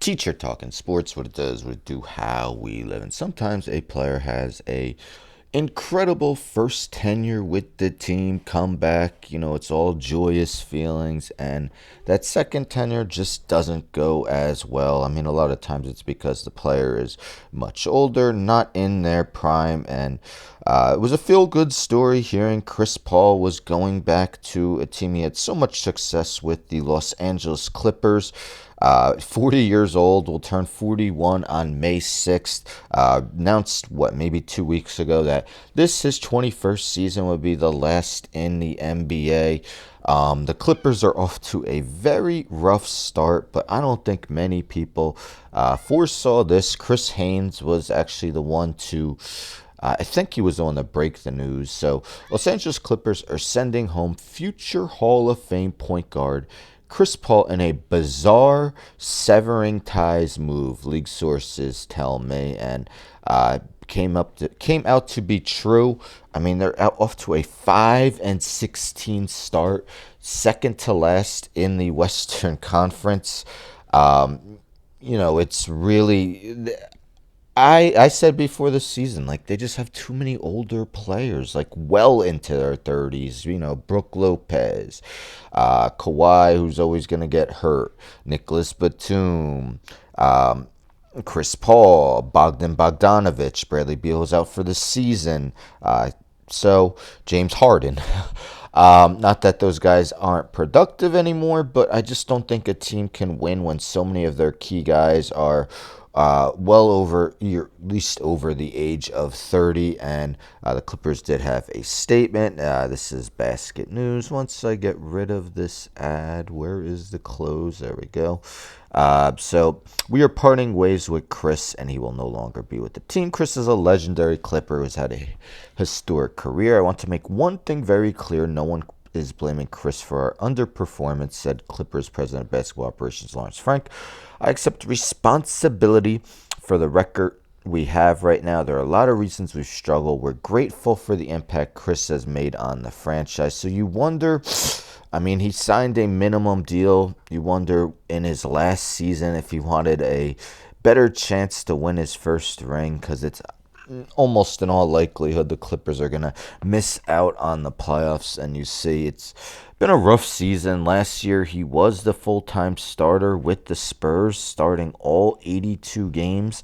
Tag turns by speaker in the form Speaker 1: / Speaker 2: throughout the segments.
Speaker 1: Teacher talking sports, what it does, what it do, how we live. And sometimes a player has a incredible first tenure with the team, come back, it's all joyous feelings, and that second tenure just doesn't go as well. I mean, a lot of times it's because the player is much older, not in their prime, and it was a feel-good story hearing Chris Paul was going back to a team he had so much success with, the Los Angeles Clippers. 40 years old, will turn 41 on May 6th. Announced, maybe 2 weeks ago, that his 21st season would be the last in the NBA. The Clippers are off to a very rough start, but I don't think many people foresaw this. Chris Haynes was actually the one to I think he was the one to break the news. So, Los Angeles Clippers are sending home future Hall of Fame point guard Chris Paul in a bizarre severing ties move, league sources tell me, and came out to be true. I mean, they're off to a 5-16 start, second to last in the Western Conference. It's really. I said before the season, like, they just have too many older players, like, well into their 30s. Brooke Lopez, Kawhi, who's always going to get hurt, Nicholas Batum, Chris Paul, Bogdan Bogdanovic, Bradley Beal's out for the season. So James Harden. Not that those guys aren't productive anymore, but I just don't think a team can win when so many of their key guys are well over, at least over the age of 30. And the Clippers did have a statement. This is basket news. Once I get rid of this ad, where is the close? There we go. So we are parting ways with Chris, and he will no longer be with the team. Chris is a legendary Clipper who's had a historic career. I want to make one thing very clear. No one is blaming Chris for our underperformance, said Clippers President of Basketball Operations Lawrence Frank. I accept responsibility for the record we have right now. There are a lot of reasons we've struggled. We're grateful for the impact Chris has made on the franchise. So you wonder, I mean, he signed a minimum deal. You wonder in his last season if he wanted a better chance to win his first ring, because it's almost in all likelihood the Clippers are going to miss out on the playoffs. And you see, it's been a rough season. Last year, he was the full-time starter with the Spurs, starting all 82 games.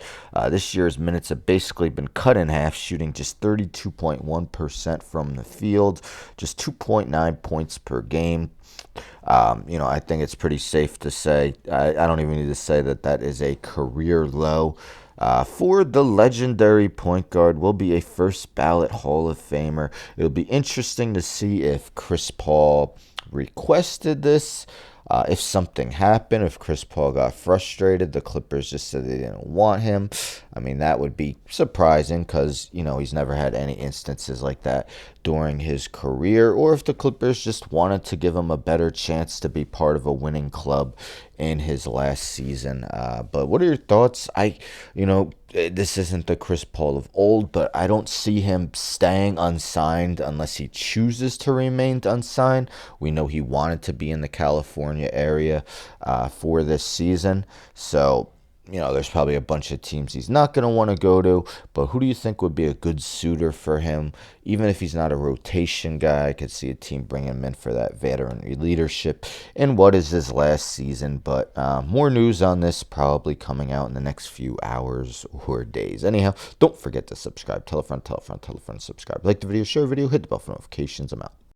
Speaker 1: This year's minutes have basically been cut in half, shooting just 32.1% from the field, just 2.9 points per game. I think it's pretty safe to say, I don't even need to say that is a career low. For the legendary point guard, will be a first ballot Hall of Famer. It'll be interesting to see if Chris Paul requested this. If something happened, if Chris Paul got frustrated, the Clippers just said they didn't want him. I mean, that would be surprising because, he's never had any instances like that during his career. Or if the Clippers just wanted to give him a better chance to be part of a winning club in his last season. But what are your thoughts? This isn't the Chris Paul of old, but I don't see him staying unsigned unless he chooses to remain unsigned. We know he wanted to be in the California area for this season. So, there's probably a bunch of teams he's not going to want to go to, but who do you think would be a good suitor for him? Even if he's not a rotation guy, I could see a team bring him in for that veteran leadership in what is his last season. But more news on this probably coming out in the next few hours or days. Anyhow, don't forget to subscribe. Tell a friend, subscribe. Like the video, share the video, hit the bell for notifications. I'm out.